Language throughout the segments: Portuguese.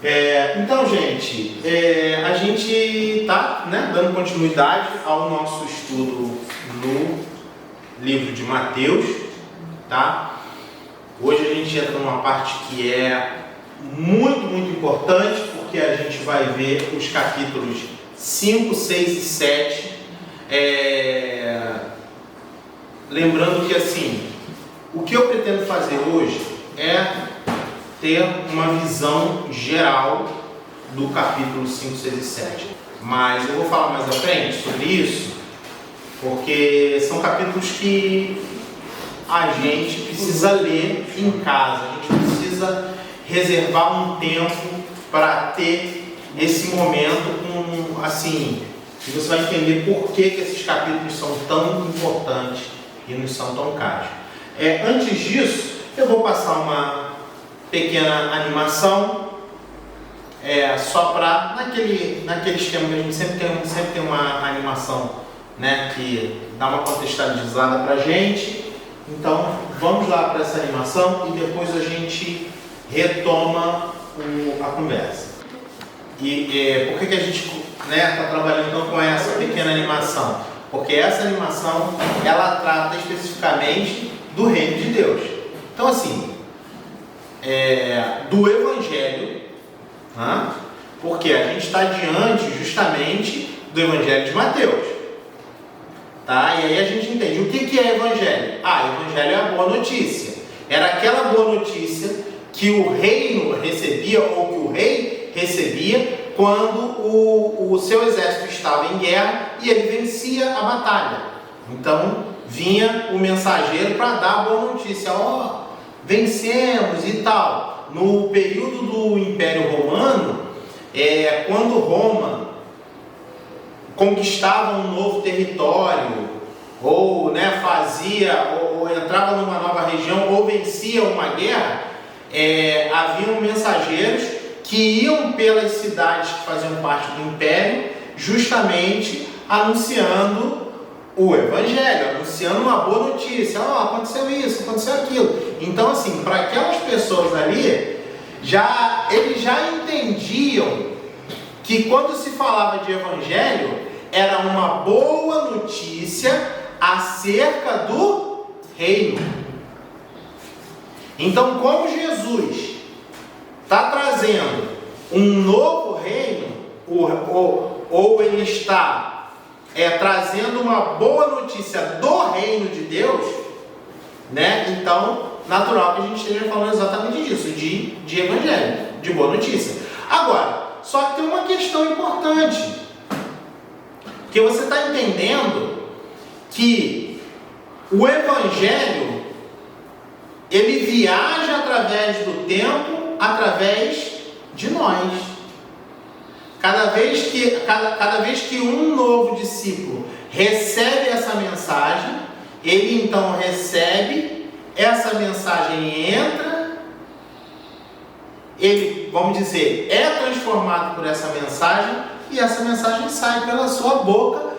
Então, gente, a gente está dando continuidade ao nosso estudo no livro de Mateus, tá? Hoje a gente entra numa parte que é muito, muito importante, porque a gente vai ver os capítulos 5, 6 e 7. Lembrando que, assim, o que eu pretendo fazer hoje é ter uma visão geral do capítulo 5, 6 e 7. Mas eu vou falar mais à frente sobre isso, porque são capítulos que a gente precisa ler em casa, a gente precisa reservar um tempo para ter esse momento assim, que você vai entender por que esses capítulos são tão importantes e nos são tão caros. Antes disso, eu vou passar uma pequena animação, só para naquele esquema que a gente sempre tem uma animação, que dá uma contextualizada para a gente. Então vamos lá para essa animação e depois a gente retoma a conversa. E por que a gente está trabalhando então com essa pequena animação? Porque essa animação ela trata especificamente do reino de Deus. Então, assim, do Evangelho, porque a gente está diante justamente do Evangelho de Mateus, tá? E aí a gente entende o que é Evangelho. Evangelho é a boa notícia. Era aquela boa notícia que o reino recebia, ou que o rei recebia, quando o seu exército estava em guerra e ele vencia a batalha. Então vinha o mensageiro para dar a boa notícia: vencemos e tal. No período do Império Romano, quando Roma conquistava um novo território, ou ou entrava numa nova região, ou vencia uma guerra, haviam mensageiros que iam pelas cidades que faziam parte do Império, justamente anunciando o Evangelho, anunciando uma boa notícia. Aconteceu isso, aconteceu aquilo. Então, assim, para aquelas pessoas ali, eles já entendiam que quando se falava de Evangelho, era uma boa notícia acerca do reino. Então, como Jesus está trazendo um novo reino, ou ele está trazendo uma boa notícia do reino de Deus, então, natural que a gente esteja falando exatamente disso, de Evangelho, de boa notícia. Agora, só que tem uma questão importante, porque você está entendendo que o Evangelho, ele viaja através do tempo, através de nós. Cada vez que um novo discípulo recebe essa mensagem, ele então recebe, essa mensagem entra, ele, vamos dizer, é transformado por essa mensagem, e essa mensagem sai pela sua boca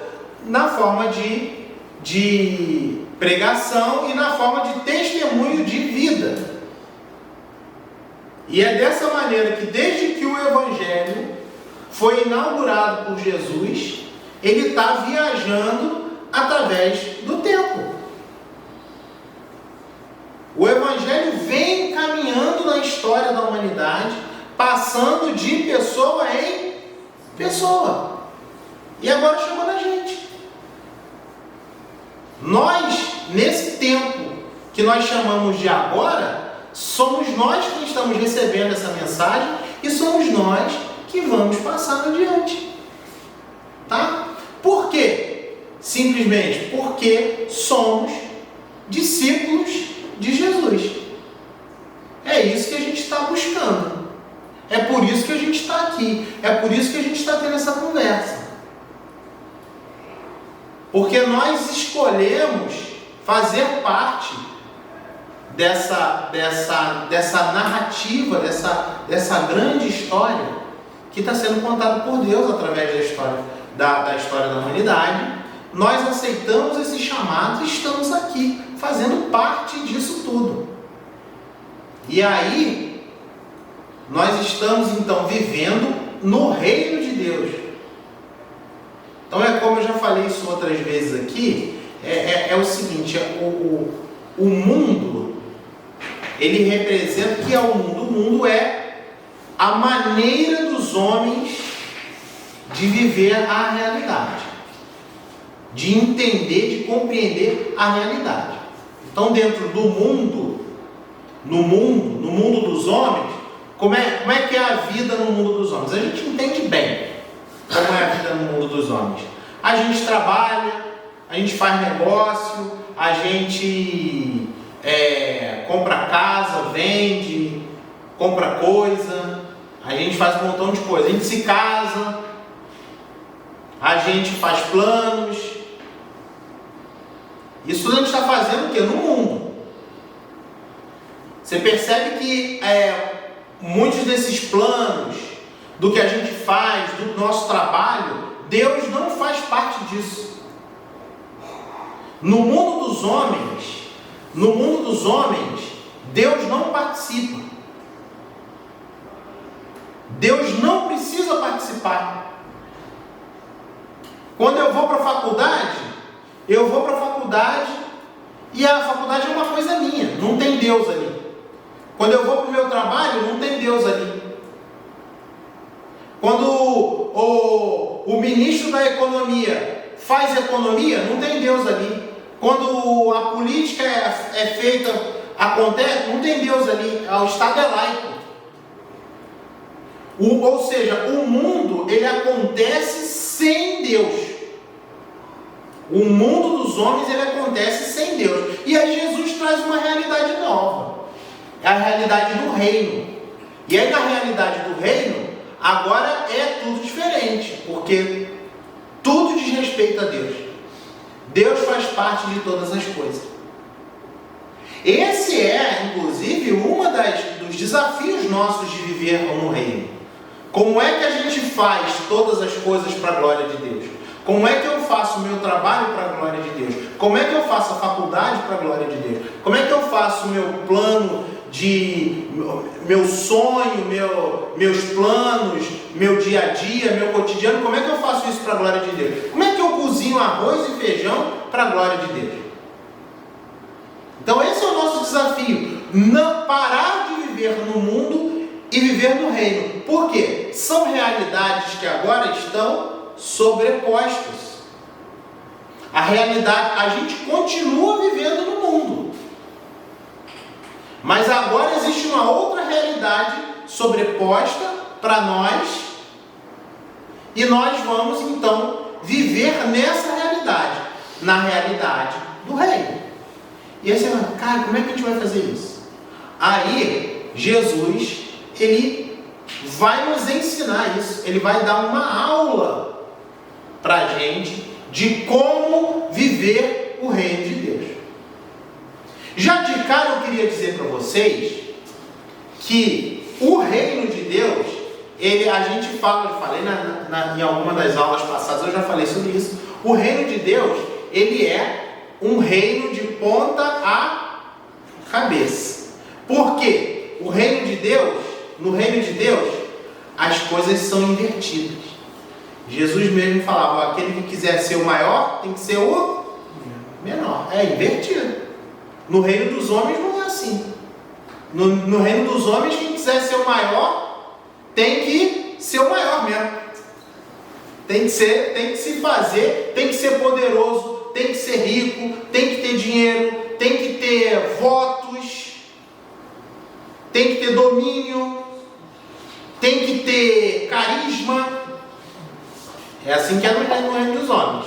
na forma de pregação e na forma de testemunho de vida. E é dessa maneira que, desde que o Evangelho foi inaugurado por Jesus, ele está viajando através do tempo. O Evangelho vem caminhando na história da humanidade, passando de pessoa em pessoa. E agora chegou na gente. Nós, nesse tempo que nós chamamos de agora, somos nós que estamos recebendo essa mensagem e somos nós que vamos passar adiante. Tá? Por quê? Simplesmente porque somos discípulos de Jesus. É isso que a gente está buscando. É por isso que a gente está aqui. É por isso que a gente está tendo essa conversa. Porque nós escolhemos fazer parte dessa narrativa, dessa grande história que está sendo contada por Deus através da história da humanidade. Nós aceitamos esse chamado e estamos aqui, fazendo parte disso tudo. E aí, nós estamos então vivendo no reino de Deus. Então é como eu já falei isso outras vezes aqui, é o seguinte, o mundo, ele representa o que é o mundo. O mundo é a maneira dos homens de viver a realidade, de entender, de compreender a realidade. Então, dentro do mundo, no mundo dos homens, como é que é a vida no mundo dos homens? A gente entende bem como é a vida no mundo dos homens. A gente trabalha, a gente faz negócio, a gente compra casa, vende, compra coisa, a gente faz um montão de coisa. A gente se casa, a gente faz planos. Isso tudo a gente está fazendo o quê? No mundo. Você percebe que muitos desses planos, do que a gente faz, do nosso trabalho, Deus não faz parte disso. No mundo dos homens, Deus não participa. Deus não precisa participar. Quando eu vou para a faculdade, e a faculdade é uma coisa minha, não tem Deus ali. Quando eu vou para o meu trabalho, não tem Deus ali. Quando o ministro da economia faz economia, não tem Deus ali. Quando a política é feita, acontece, não tem Deus ali. O Estado é laico. Ou seja, o mundo, ele acontece sem Deus. O mundo dos homens, ele acontece sem Deus. E aí Jesus traz uma realidade nova. É a realidade do reino. E aí na realidade do reino, agora é tudo diferente. Porque tudo diz respeito a Deus. Deus faz parte de todas as coisas. Esse é, inclusive, dos desafios nossos de viver no reino. Como é que a gente faz todas as coisas para a glória de Deus? Como é que eu faço o meu trabalho para a glória de Deus? Como é que eu faço a faculdade para a glória de Deus? Como é que eu faço o meu plano meu sonho, meus planos, meu dia a dia, meu cotidiano? Como é que eu faço isso para a glória de Deus? Como é que eu cozinho arroz e feijão para a glória de Deus? Então esse é o nosso desafio. Não parar de viver no mundo e viver no reino. Por quê? São realidades que agora estão sobrepostas. A realidade, a gente continua vivendo no mundo, mas agora existe uma outra realidade sobreposta para nós, e nós vamos então viver nessa realidade, na realidade do reino. E aí você fala, cara, como é que a gente vai fazer isso? Aí Jesus, ele vai nos ensinar isso, ele vai dar uma aula para a gente de como viver o reino de Deus. Já de cara eu queria dizer para vocês que o reino de Deus, a gente fala, eu falei em alguma das aulas passadas, eu já falei sobre isso. O reino de Deus, ele é um reino de ponta a cabeça. Por quê? No reino de Deus, as coisas são invertidas. Jesus mesmo falava, aquele que quiser ser o maior, tem que ser o menor. É invertido. No reino dos homens não é assim. No reino dos homens, quem quiser ser o maior, tem que ser o maior mesmo. Tem que se fazer, tem que ser poderoso, tem que ser rico, tem que ter dinheiro, tem que ter votos, tem que ter domínio, tem que ter carisma. É assim que é no reino dos homens.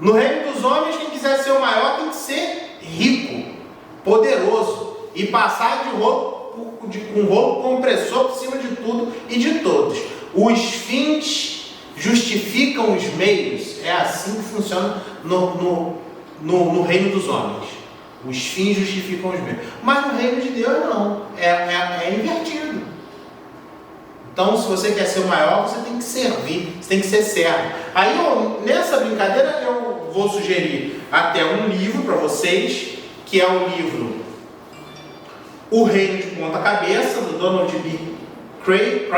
No reino dos homens, quem quiser ser o maior tem que ser rico, poderoso e passar com roubo compressor por cima de tudo e de todos. Os fins justificam os meios. É assim que funciona no reino dos homens. Os fins justificam os meios. Mas no reino de Deus não. É invertido. Então, se você quer ser o maior, você tem que servir, você tem que ser servo. Aí, nessa brincadeira, eu vou sugerir até um livro para vocês, que é o livro O Reino de Ponta Cabeça, do Donald B. Craig.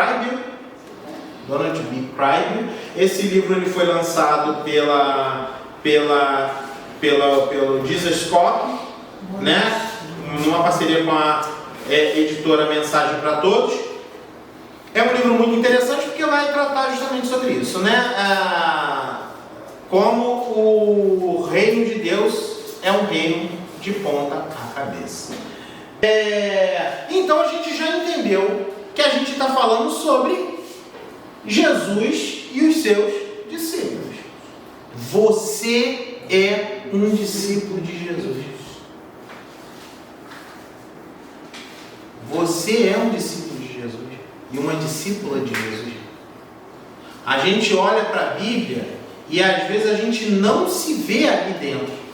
Esse livro ele foi lançado pelo Jesus Cop, né? Numa parceria com a editora Mensagem para Todos. É um livro muito interessante porque vai tratar justamente sobre isso, né? Como o reino de Deus é um reino de ponta a cabeça. Então a gente já entendeu que a gente está falando sobre Jesus e os seus discípulos. Você é um discípulo de Jesus. Você é um discípulo de Jesus e uma discípula de Jesus. A gente olha para a Bíblia e às vezes a gente não se vê ali dentro.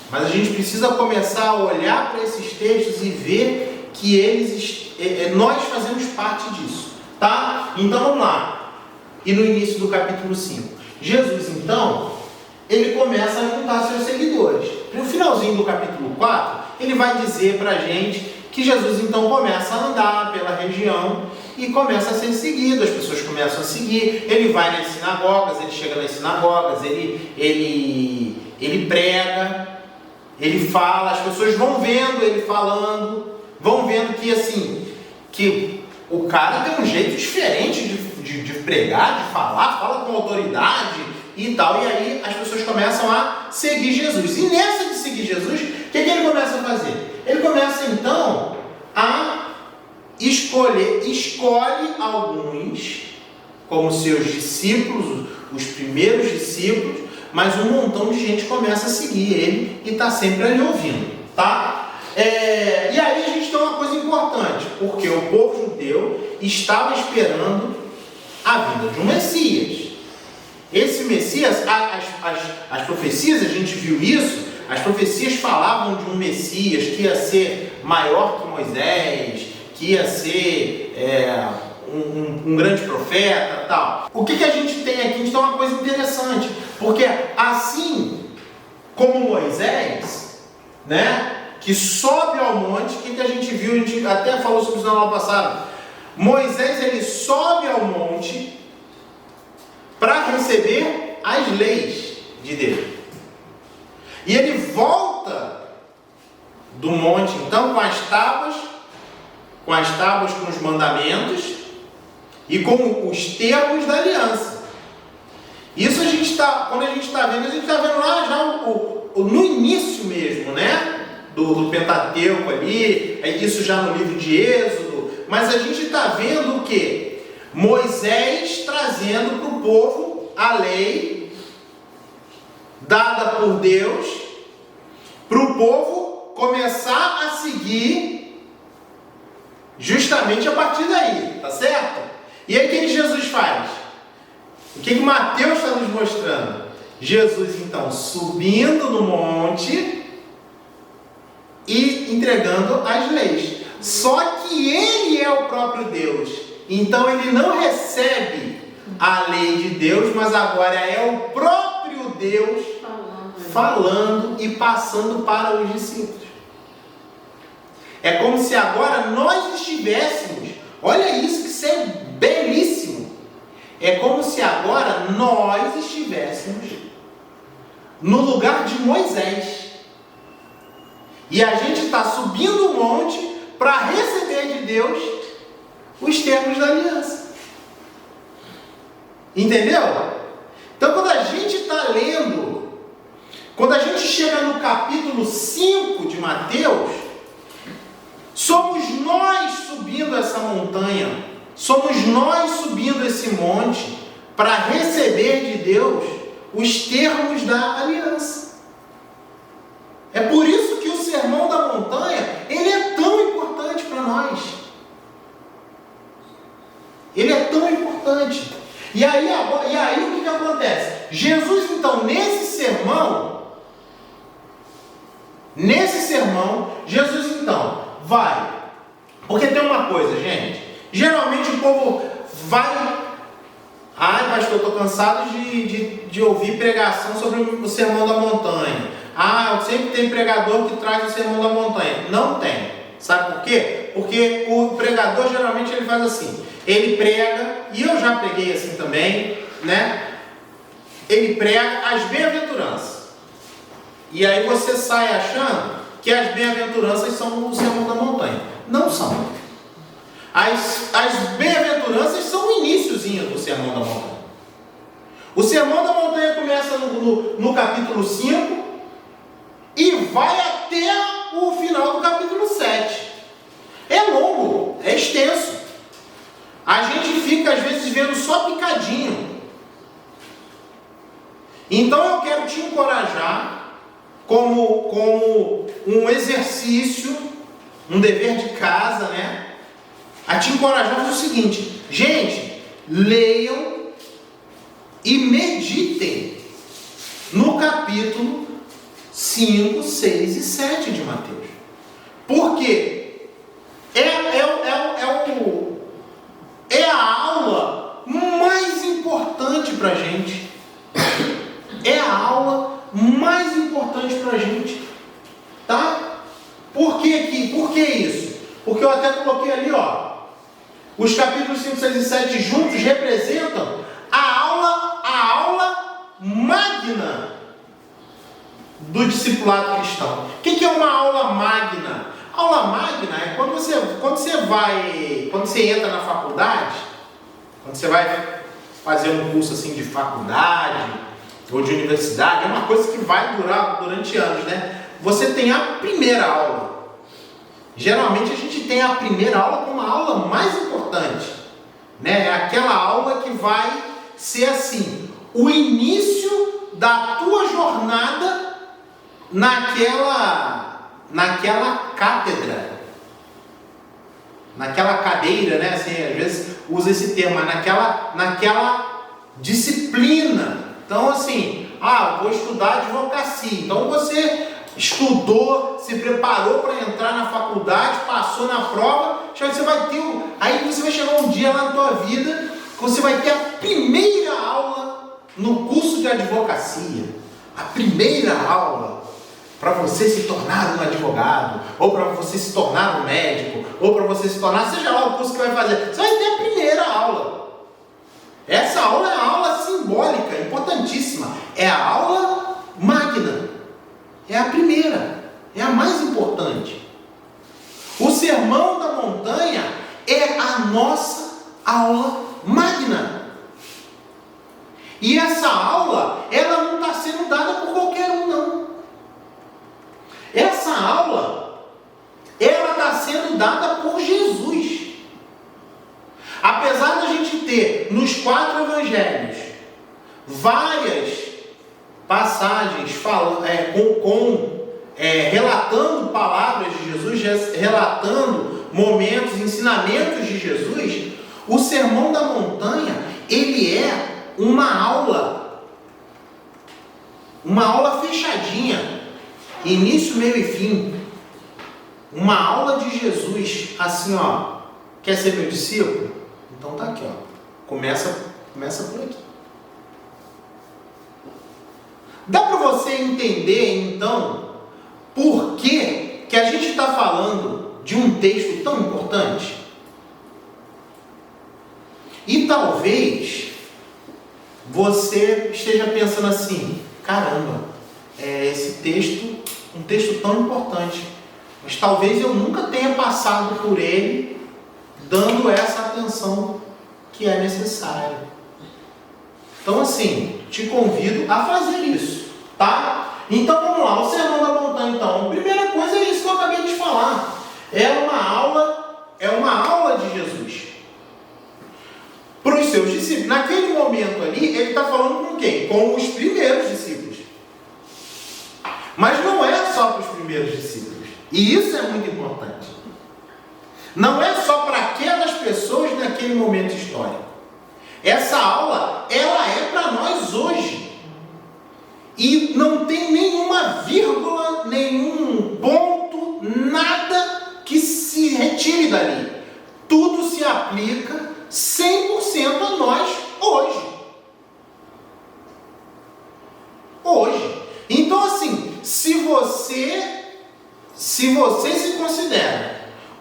Mas a gente precisa começar a olhar para esses textos e ver que nós fazemos parte disso. Tá? Então vamos lá. E no início do capítulo 5. Jesus, então, ele começa a juntar seus seguidores. No finalzinho do capítulo 4, ele vai dizer para a gente que Jesus, então, começa a andar pela região e começa a ser seguido. As pessoas começam a seguir. Ele vai nas sinagogas, ele chega nas sinagogas, ele prega, ele fala. As pessoas vão vendo ele falando, vão vendo que, assim, que o cara tem um jeito diferente de pregar, de falar, fala com autoridade e tal. E aí as pessoas começam a seguir Jesus. E nessa de seguir Jesus, o que ele começa a fazer? Ele começa então a escolhe alguns como seus discípulos, os primeiros discípulos, mas um montão de gente começa a seguir ele e está sempre ali ouvindo, tá? E aí a gente tem uma coisa importante, porque o povo judeu estava esperando a vinda de um Messias. Esse Messias, as profecias, a gente viu isso, as profecias falavam de um Messias que ia ser maior que Moisés, que ia ser um grande profeta e tal. O que a gente tem aqui? A gente tem uma coisa interessante, porque assim como Moisés, né, que sobe ao monte, o que a gente viu, a gente até falou sobre isso na aula passada. Moisés, ele sobe ao monte para receber as leis de Deus. E ele volta do monte, então, com as tábuas, com os mandamentos e com os termos da aliança. Isso quando a gente está vendo, a gente está vendo lá já no início mesmo, né? Do Pentateuco ali, isso já no livro de Êxodo, mas a gente está vendo o quê? Moisés trazendo para o povo a lei dada por Deus, para o povo começar a seguir justamente a partir daí, tá certo? E aí o que Jesus faz? O que Mateus está nos mostrando? Jesus então subindo no monte e entregando as leis. Só que ele é o próprio Deus. Então ele não recebe a lei de Deus, mas agora é o próprio Deus falando e passando para os discípulos. É como se agora nós estivéssemos, olha isso é belíssimo. É como se agora nós estivéssemos no lugar de Moisés. E a gente está subindo o monte para receber de Deus os termos da aliança. Entendeu? Então, quando a gente está lendo, quando a gente chega no capítulo 5 de Mateus, somos nós subindo essa montanha, somos nós subindo esse monte para receber de Deus os termos da aliança. É por isso que o Sermão da Montanha, ele é tão importante para nós. Ele é tão importante. E aí o que acontece? Jesus, então, nesse sermão, Jesus, então, vai. Porque tem uma coisa, gente. Geralmente o povo vai... Ai, pastor, estou cansado de ouvir pregação sobre o Sermão da Montanha. Sempre tem pregador que traz o Sermão da Montanha. Não tem. Sabe por quê? Porque o pregador geralmente ele faz assim, ele prega, e eu já preguei assim também, né? Ele prega as bem-aventuranças. E aí você sai achando que as bem-aventuranças são o Sermão da Montanha. Não são. As bem-aventuranças são o iniciozinho do Sermão da Montanha. O Sermão da Montanha começa no capítulo 5 e vai até o final do capítulo 7. É longo, é extenso. A gente fica às vezes vendo só picadinho. Então eu quero te encorajar, como um exercício, um dever de casa, né? A te encorajar no seguinte: gente, leiam e meditem no capítulo 5, 6 e 7 de Mateus. Por quê? É a aula mais importante para a gente. É a aula mais importante para a gente. Tá? Por que isso? Porque eu até coloquei ali, ó. Os capítulos 5, 6 e 7 juntos representam a aula magna do discipulado cristão. O que é uma aula magna? Aula magna é quando você entra na faculdade, quando você vai fazer um curso assim de faculdade ou de universidade, é uma coisa que vai durar durante anos, né? Você tem a primeira aula. Geralmente a gente tem a primeira aula como a aula mais importante, né? É aquela aula que vai ser assim, o início da tua jornada naquela cátedra, naquela cadeira, né? Assim, às vezes usa esse termo, naquela disciplina. Então, assim, vou estudar advocacia. Então, você estudou, se preparou para entrar na faculdade, passou na prova, aí você vai chegar um dia lá na tua vida, que você vai ter a primeira aula no curso de advocacia. A primeira aula para você se tornar um advogado, ou para você se tornar um médico, ou para você se tornar, seja lá o curso que vai fazer, você vai ter a primeira aula. Essa aula é a aula simbólica, importantíssima. É a aula magna. É a primeira, é a mais importante. O Sermão da Montanha é a nossa aula magna. E essa aula, ela não está sendo dada por qualquer um, não. Essa aula, ela está sendo dada por Jesus. Apesar da gente ter nos 4 evangelhos várias passagens relatando palavras de Jesus, relatando momentos, ensinamentos de Jesus, o Sermão da Montanha, ele é uma aula fechadinha, início, meio e fim. Uma aula de Jesus, assim, ó, quer ser meu discípulo? Então tá aqui, ó, começa por aqui. Dá para você entender, então, por que a gente está falando de um texto tão importante? E talvez você esteja pensando assim: caramba, esse texto, um texto tão importante, mas talvez eu nunca tenha passado por ele dando essa atenção que é necessária. Então, assim, te convido a fazer isso, tá? Então, vamos lá, o Sermão da Montanha, então. A primeira coisa é isso que eu acabei de falar. É uma aula de Jesus para os seus discípulos. Naquele momento ali, ele está falando com quem? Com os primeiros discípulos. Mas não é só para os primeiros discípulos. E isso é muito importante. Não é só para aquelas pessoas naquele momento histórico. Essa aula, ela é para nós hoje. E não tem nenhuma vírgula, nenhum ponto, nada que se retire dali. Tudo se aplica 100% a nós hoje. Hoje. Então, assim, se você se considera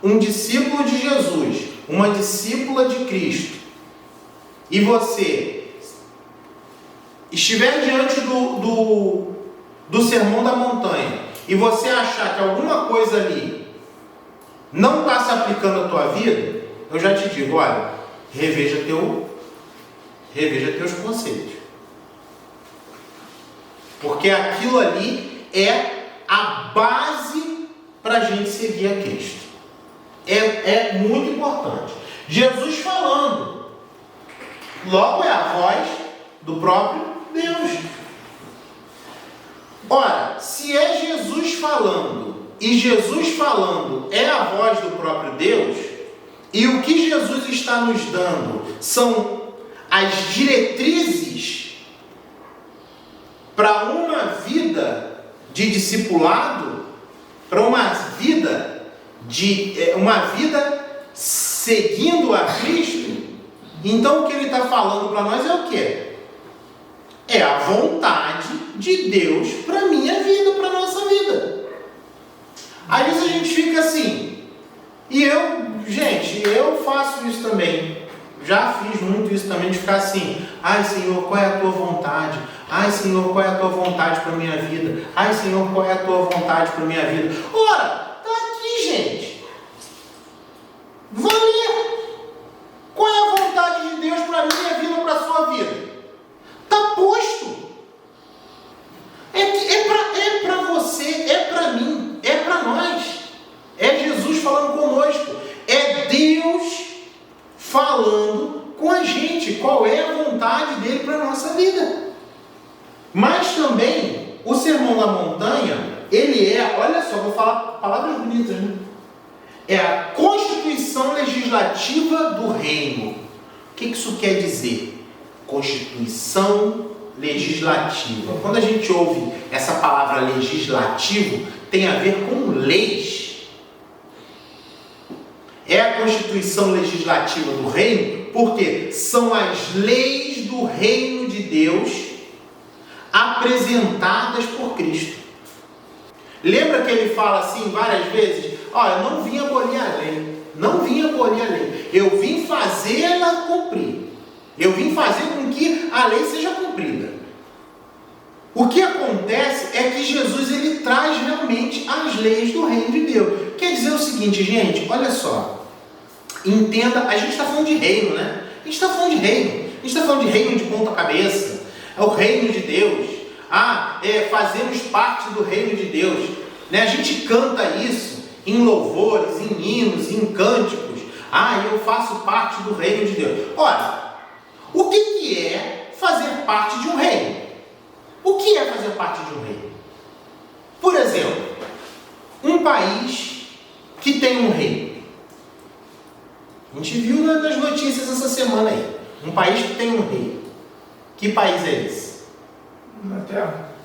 um discípulo de Jesus, uma discípula de Cristo, e você estiver diante do Sermão da Montanha, e você achar que alguma coisa ali não está se aplicando à tua vida, eu já te digo, olha, reveja teus conceitos. Porque aquilo ali é a base para a gente seguir a Cristo. É muito importante. Jesus falando, logo é a voz do próprio Deus. Ora, se é Jesus falando, e Jesus falando é a voz do próprio Deus, e o que Jesus está nos dando são as diretrizes para uma vida de discipulado, para uma vida seguindo a Cristo, então o que ele está falando para nós é o quê? É a vontade de Deus para a minha vida, para a nossa vida. Às vezes a gente fica assim, e eu faço isso também, já fiz muito isso também, de ficar assim, ai Senhor, qual é a tua vontade? Ai Senhor, qual é a tua vontade para a minha vida? Ai Senhor, qual é a tua vontade para a minha vida? Ora, está aqui, gente. Vamos ler. Qual é a vontade de Deus para a minha vida, para a sua vida? Está posto. É para você, é para mim, é para nós. É Jesus falando conosco. É Deus falando com a gente. Qual é a vontade dele para a nossa vida? Mas também, o Sermão da Montanha, ele é, olha só, vou falar palavras bonitas, né? É a constituição legislativa do reino. O que isso quer dizer? Constituição legislativa. Quando a gente ouve essa palavra legislativo, tem a ver com leis. É a constituição legislativa do reino, porque são as leis do reino de Deus apresentadas por Cristo. Lembra que ele fala assim várias vezes? Eu não vim abolir a lei. Não vim abolir a lei. Eu vim fazê-la cumprir. Eu vim fazer com que a lei seja cumprida. O que acontece é que Jesus ele traz realmente as leis do reino de Deus. Quer dizer o seguinte, gente, olha só. Entenda, a gente está falando de reino, né? A gente está falando de reino. A gente está falando de reino de ponta cabeça. É o reino de Deus. Fazemos parte do reino de Deus. Né? A gente canta isso em louvores, em hinos, em cânticos. Eu faço parte do reino de Deus. Olha, o que é fazer parte de um reino? O que é fazer parte de um reino? Por exemplo, um país que tem um rei. A gente viu nas notícias essa semana aí. Um país que tem um rei. Que país é esse?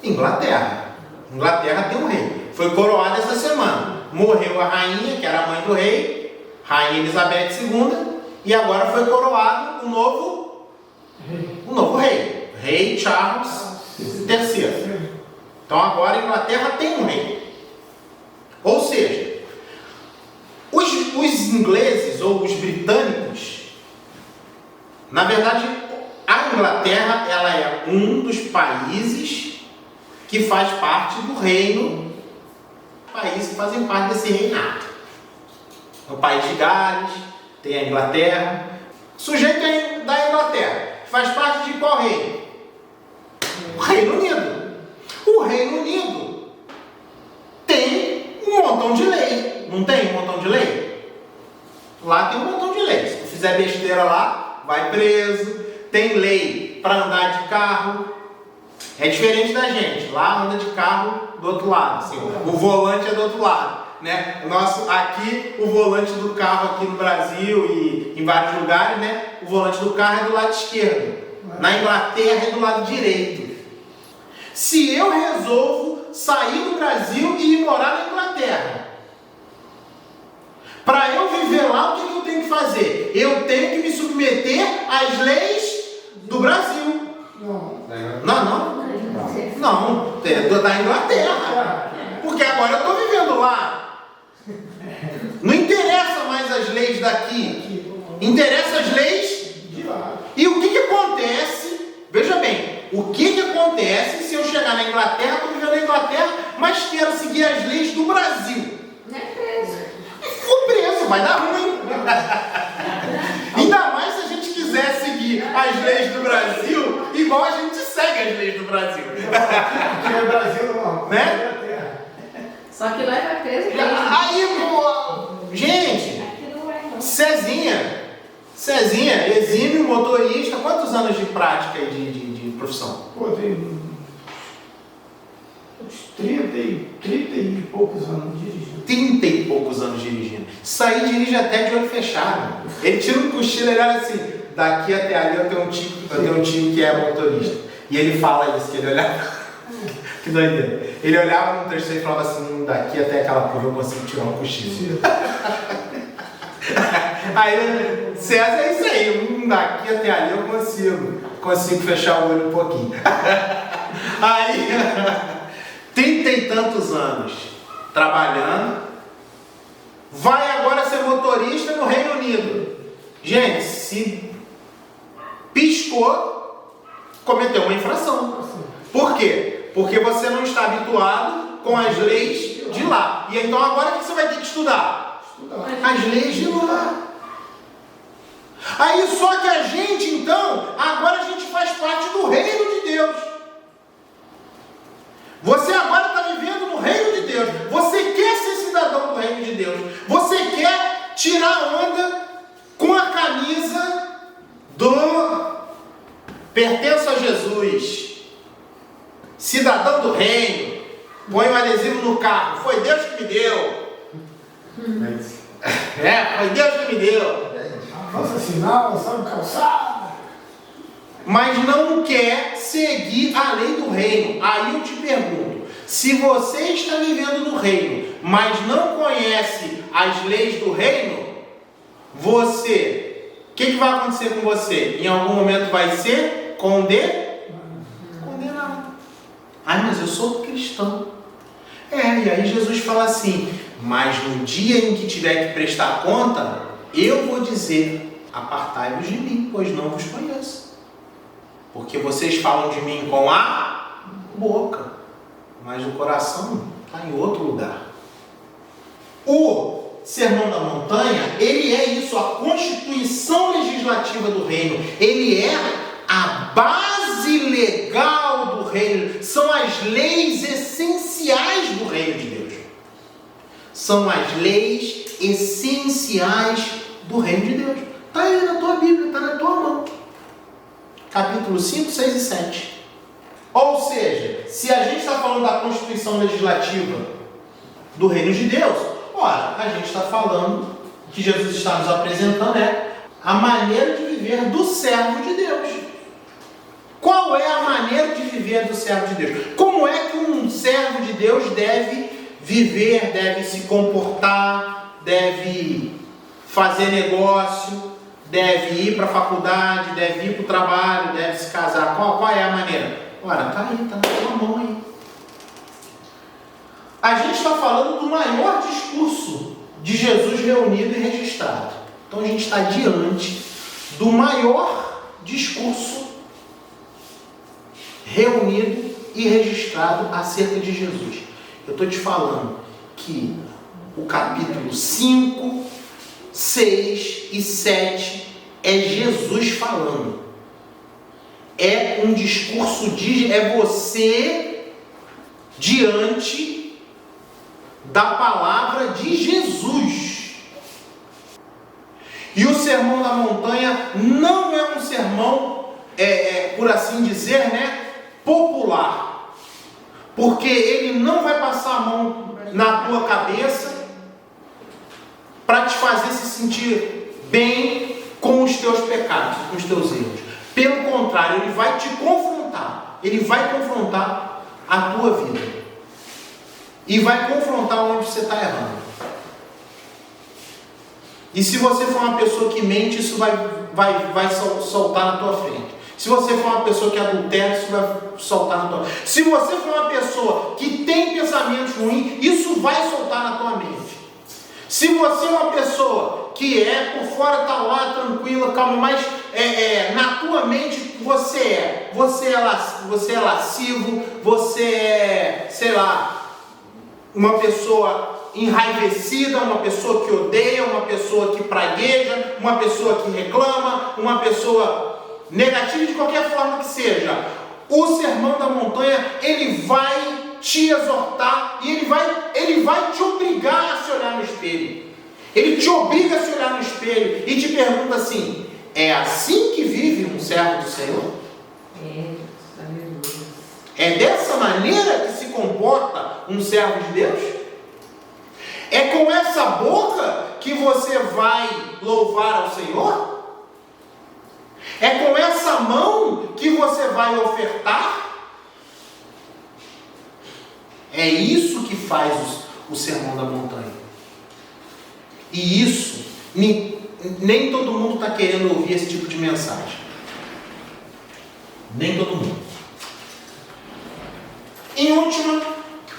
Inglaterra. Inglaterra tem um rei. Foi coroada essa semana. Morreu a rainha, que era a mãe do rei, Rainha Elizabeth II, e agora foi coroado o novo rei. Rei Charles III. Então agora a Inglaterra tem um rei. Ou seja, os ingleses ou os britânicos, na verdade, a Inglaterra ela é um dos países que faz parte do reino, países que fazem parte desse reinado. O país de Gales, tem a Inglaterra. Sujeito da Inglaterra, faz parte de qual reino? O Reino Unido. O Reino Unido tem um montão de lei. Não tem um montão de lei? Lá tem um montão de lei. Se tu fizer besteira lá, vai preso. Tem lei para andar de carro. É diferente da gente. Lá anda de carro do outro lado. Assim, o volante é do outro lado. Né? Aqui, o volante do carro aqui no Brasil e em vários lugares, né? O volante do carro é do lado esquerdo. Na Inglaterra é do lado direito. Se eu resolvo sair do Brasil e ir morar na Inglaterra, para eu viver lá, o que eu tenho que fazer? Eu tenho que me submeter às leis do Brasil. Não, da Inglaterra. Porque agora eu estou vivendo lá. Não interessa Interessa as leis De lá. E o que acontece? Veja bem, o que acontece se eu chegar na Inglaterra, estou vivendo na Inglaterra, mas quero seguir as leis do Brasil? Não é preso. Ficou preso, vai dar ruim. Ainda mais se a gente quiser seguir as leis do Brasil, igual a gente segue as leis do Brasil. Aqui é Brasil, não. Né? Só que lá vai preso. Aí, pô, gente, Aqui não vai, não. Cezinha, exímio motorista, quantos anos de prática aí de profissão? Pô, tem uns 30 e poucos anos dirigindo. 30 e poucos anos dirigindo. Isso aí dirige até de olho fechado. Ele tira um cochilo e olha assim, daqui até ali eu tenho um tio que é motorista. E ele fala isso, que ele olhava. Que doideira. Ele olhava no trecho e falava assim, daqui até aquela curva eu consigo tirar um cochilo. Aí, César é isso aí, daqui até ali eu consigo fechar o olho um pouquinho. Aí, 30 e tantos anos trabalhando, vai agora ser motorista no Reino Unido. Gente, se piscou, cometeu uma infração. Por quê? Porque você não está habituado com as leis de lá. E então agora o que você vai ter que estudar? As leis de lá. Aí só que a gente então, agora a gente faz parte do reino de Deus. Você agora está vivendo no reino de Deus. Você quer ser cidadão do reino de Deus. Você quer tirar onda com a camisa do pertenço a Jesus. Cidadão do reino. Põe um adesivo no carro. Foi Deus que me deu. Foi Deus que me deu. Nossa sinal, sabe calçada. Mas não quer seguir a lei do reino. Aí eu te pergunto, se você está vivendo no reino, mas não conhece as leis do reino, você, o que vai acontecer com você? Em algum momento vai ser condenado. Ai, mas eu sou cristão. E aí Jesus fala assim, mas no dia em que tiver que prestar conta, eu vou dizer, apartai-vos de mim, pois não vos conheço. Porque vocês falam de mim com a boca, mas o coração está em outro lugar. O Sermão da Montanha, ele é isso, a constituição legislativa do reino. Ele é a base legal do reino. São as leis essenciais do reino de Deus. São as leis essenciais do reino de Deus. Está aí na tua Bíblia, está na tua mão. Capítulo 5, 6 e 7. Ou seja, se a gente está falando da constituição legislativa do reino de Deus, ora, a gente está falando, que Jesus está nos apresentando a maneira de viver do servo de Deus. Qual é a maneira de viver do servo de Deus? Como é que um servo de Deus deve viver, deve se comportar, deve fazer negócio, deve ir para a faculdade, deve ir para o trabalho, deve se casar? Qual é a maneira? Ora, está aí, está na tua mão aí. A gente está falando do maior discurso de Jesus reunido e registrado. Então a gente está diante do maior discurso reunido e registrado acerca de Jesus. Eu estou te falando que o capítulo 5, 6 e 7 é Jesus falando. É um discurso é você diante da palavra de Jesus. E o Sermão da Montanha não é um sermão, por assim dizer, popular. Porque ele não vai passar a mão na tua cabeça para te fazer se sentir bem com os teus pecados, com os teus erros. Pelo contrário, ele vai te confrontar. Ele vai confrontar a tua vida. E vai confrontar onde você está errando. E se você for uma pessoa que mente, isso vai soltar na tua frente. Se você for uma pessoa que adultera, isso vai soltar na tua frente. Se você for uma pessoa que tem pensamentos ruins, isso vai soltar na tua mente. Se você é uma pessoa que é, por fora está lá, tranquila, calma, mas na tua mente você é lascivo, você é, sei lá, uma pessoa enraivecida, uma pessoa que odeia, uma pessoa que pragueja, uma pessoa que reclama, uma pessoa negativa de qualquer forma que seja. O Sermão da Montanha, ele vai te exortar e ele vai te obrigar a se olhar no espelho. Ele te obriga a se olhar no espelho e te pergunta assim: é assim que vive um servo do Senhor? É dessa maneira que se comporta um servo de Deus? É com essa boca que você vai louvar ao Senhor? É com essa mão que você vai ofertar? É isso que faz o Sermão da Montanha. E isso, nem todo mundo está querendo ouvir esse tipo de mensagem. Nem todo mundo.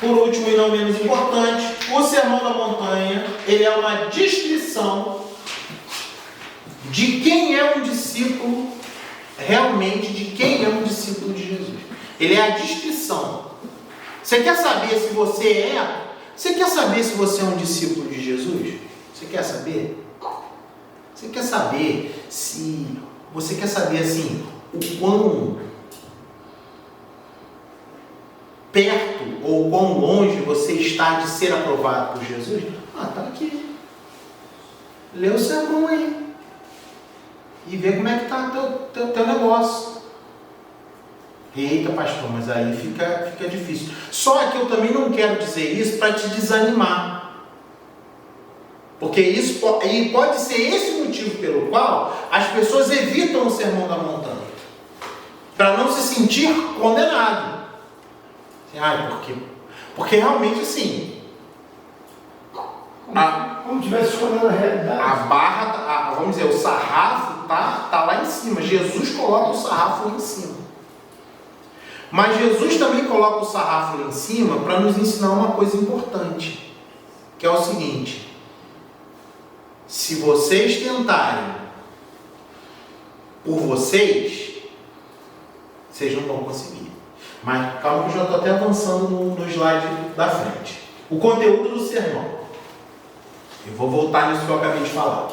Por último e não menos importante, o Sermão da Montanha, ele é uma descrição de quem é um discípulo, realmente de quem é um discípulo de Jesus. Ele é a descrição. Você quer saber se você é um discípulo de Jesus? Você quer saber? Você quer saber assim, o quão perto ou quão longe você está de ser aprovado por Jesus? Está aqui. Lê o sermão aí. E vê como é que está teu negócio. Eita, pastor, mas aí fica difícil. Só que eu também não quero dizer isso para te desanimar. Porque isso pode ser esse motivo pelo qual as pessoas evitam o Sermão da Montanha. Para não se sentir condenado. Por quê? Porque realmente assim. Como tivesse escolhendo a realidade. A barra, vamos dizer, o sarrafo tá lá em cima. Jesus coloca o sarrafo lá em cima. Mas Jesus também coloca o sarrafo lá em cima para nos ensinar uma coisa importante. Que é o seguinte. Se vocês tentarem por vocês não vão conseguir. Mas calma que eu já estou até avançando no slide da frente. O conteúdo do sermão. Eu vou voltar nisso que eu acabei de falar.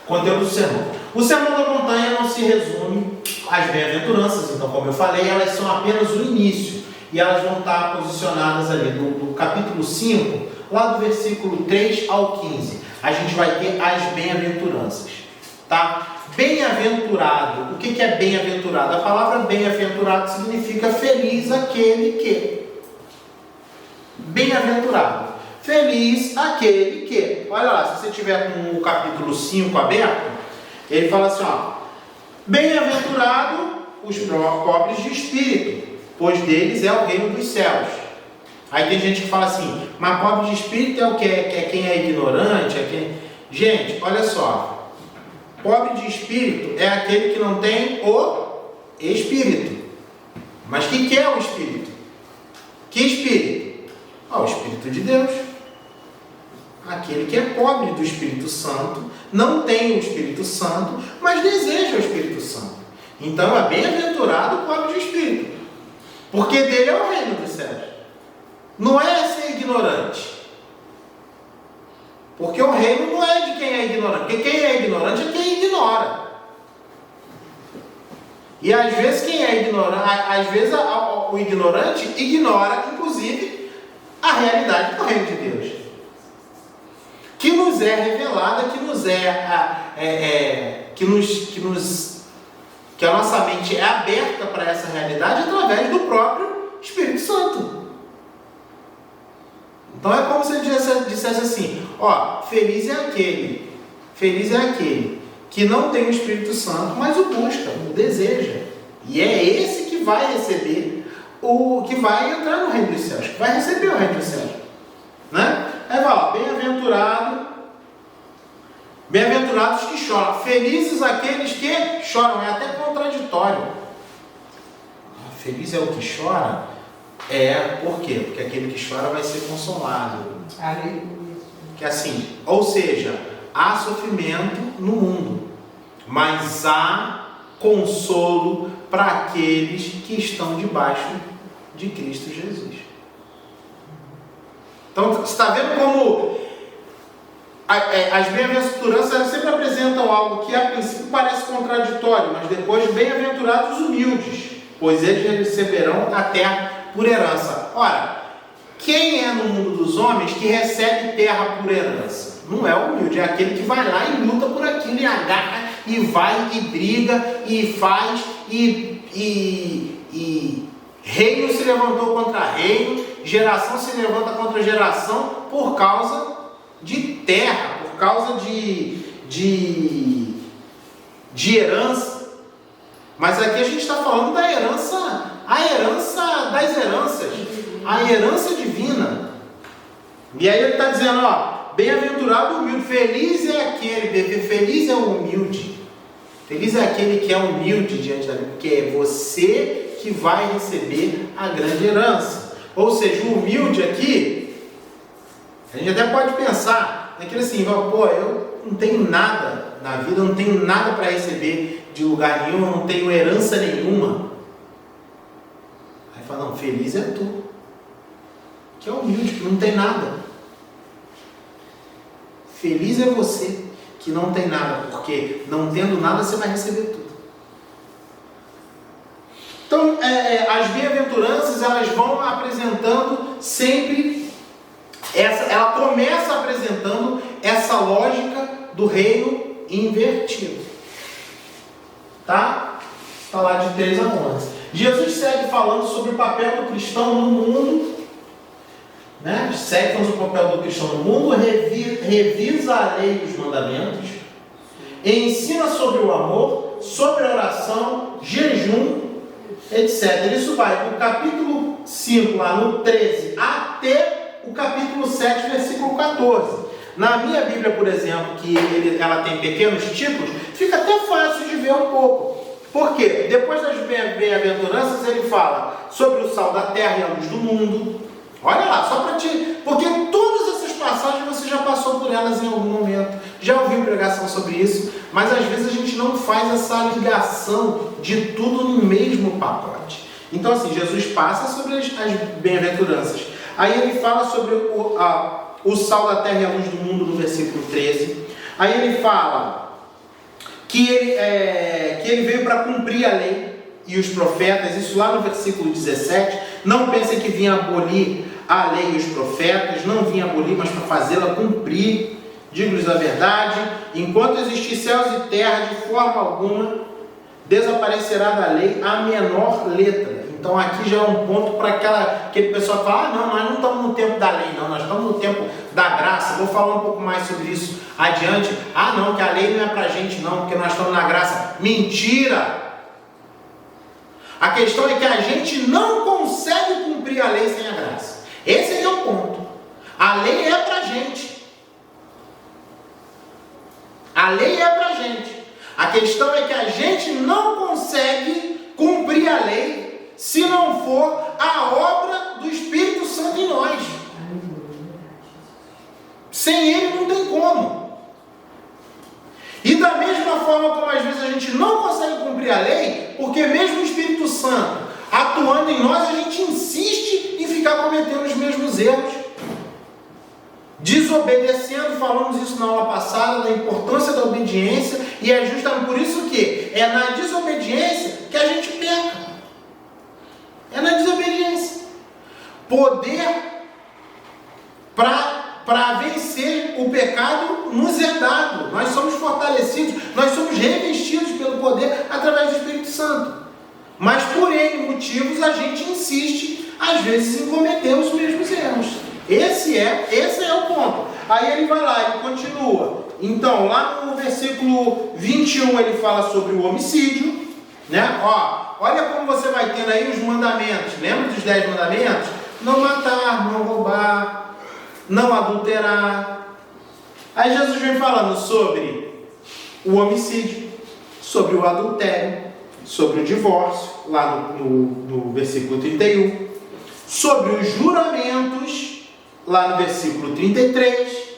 Conteúdo do sermão. O Sermão da Montanha não se resume às bem-aventuranças. Então, como eu falei, elas são apenas o início. E elas vão estar posicionadas ali no capítulo 5, lá do versículo 3 ao 15. A gente vai ter as bem-aventuranças. Tá? Bem-aventurado. O que é bem-aventurado? A palavra bem-aventurado significa feliz aquele que. Bem-aventurado. Feliz aquele que. Olha lá, se você tiver com o capítulo 5 aberto, ele fala assim, bem-aventurado os pobres de espírito, pois deles é o reino dos céus. Aí tem gente que fala assim, mas pobre de espírito é o que? É quem é ignorante? É quem... Gente, olha só. Pobre de espírito é aquele que não tem o espírito. Mas o que é o espírito? Que espírito? O Espírito de Deus. Aquele que é pobre do Espírito Santo, não tem o Espírito Santo, mas deseja o Espírito Santo. Então é bem-aventurado o pobre de espírito. Porque dele é o reino dos céus. Não é ser ignorante. Porque o reino não é de quem é ignorante. Porque quem é ignorante é quem ignora. E às vezes quem é ignorante, o ignorante ignora, inclusive, a realidade do reino de Deus. Que nos é revelada, que a nossa mente é aberta para essa realidade através do próprio Espírito Santo. Então é como se ele dissesse assim, feliz é aquele que não tem o Espírito Santo, mas o busca, o deseja. E é esse que vai receber, que vai entrar no reino dos céus, que vai receber o reino dos céus. Né? Aí vai, bem-aventurados que choram, felizes aqueles que choram, é até contraditório. Feliz é o que chora? Por quê? Porque aquele que chora vai ser consolado. Aleluia. Que assim, ou seja, há sofrimento no mundo, mas há consolo para aqueles que estão debaixo de Cristo Jesus. Então, você está vendo como as bem-aventuranças sempre apresentam algo que a princípio parece contraditório, mas depois, bem-aventurados os humildes, pois eles receberão a terra por herança. Ora, quem é no mundo dos homens que recebe terra por herança? Não é o humilde, é aquele que vai lá e luta por aquilo, e agarra, e vai, e briga, e faz, e reino se levantou contra reino, geração se levanta contra geração por causa de terra, por causa de herança. Mas aqui a gente está falando da herança, a herança das heranças, a herança divina. E aí ele está dizendo, ó, bem-aventurado o humilde, feliz é aquele, feliz é o humilde, feliz é aquele que é humilde diante da Deus, porque é você que vai receber a grande herança. Ou seja, o humilde aqui, a gente até pode pensar naquele assim, pô, eu não tenho nada na vida, eu não tenho nada para receber de lugar nenhum, eu não tenho herança nenhuma. Aí fala, não, feliz é tu, que é humilde, que não tem nada. Feliz é você que não tem nada, porque não tendo nada você vai receber tudo. Então, as bem-aventuranças, elas vão apresentando sempre, ela começa apresentando essa lógica do reino invertido. Tá? Está lá de 3 a 11. Jesus segue falando sobre o papel do cristão no mundo, né? Segue falando sobre o papel do cristão no mundo, revisa a lei e os mandamentos, ensina sobre o amor, sobre a oração, jejum, etc. Isso vai do capítulo 5, lá no 13, até o capítulo 7, versículo 14. Na minha Bíblia, por exemplo, que ela tem pequenos títulos, fica até fácil de ver um pouco. Por quê? Depois das bem-aventuranças, ele fala sobre o sal da terra e a luz do mundo. Olha lá, só para ti... Porque todas essas passagens você já passou por elas em algum momento. Já ouviu pregação sobre isso, mas às vezes a gente não faz essa ligação de tudo no mesmo pacote. Então assim, Jesus passa sobre as bem-aventuranças. Aí ele fala sobre o sal da terra e a luz do mundo no versículo 13. Aí ele fala que ele veio para cumprir a lei e os profetas, isso lá no versículo 17. Não pensem que vinha abolir a lei e os profetas, não vinha abolir, mas para fazê-la cumprir. Digo-lhes a verdade, enquanto existir céus e terra, de forma alguma desaparecerá da lei a menor letra. Então aqui já é um ponto para aquele pessoal que fala, não, nós não estamos no tempo da lei, não, nós estamos no tempo da graça. Vou falar um pouco mais sobre isso adiante. Não, que a lei não é para a gente não, porque nós estamos na graça. Mentira! A questão é que a gente não consegue cumprir a lei sem a graça. Esse é o ponto. A lei é para a gente. A lei é para a gente. A questão é que a gente não consegue cumprir a lei se não for a obra do Espírito Santo em nós. Sem ele não tem como. E da mesma forma como às vezes a gente não consegue cumprir a lei, porque mesmo o Espírito Santo atuando em nós, a gente insiste em ficar cometendo os mesmos erros. Desobedecendo, falamos isso na aula passada, da importância da obediência, e é justamente por isso que é na desobediência que a gente peca. É na desobediência. Poder para vencer o pecado nos é dado. Nós somos fortalecidos, nós somos revestidos pelo poder através do Espírito Santo. Mas por N motivos a gente insiste, às vezes, em cometer os mesmos erros. Esse é o ponto. Aí ele vai lá, ele continua. Então, lá no versículo 21, ele fala sobre o homicídio, né? Olha como você vai tendo aí os mandamentos. Lembra dos 10 mandamentos? Não matar, não roubar, não adulterar. Aí Jesus vem falando sobre o homicídio, sobre o adultério, sobre o divórcio, lá no versículo 31, sobre os juramentos, lá no versículo 33,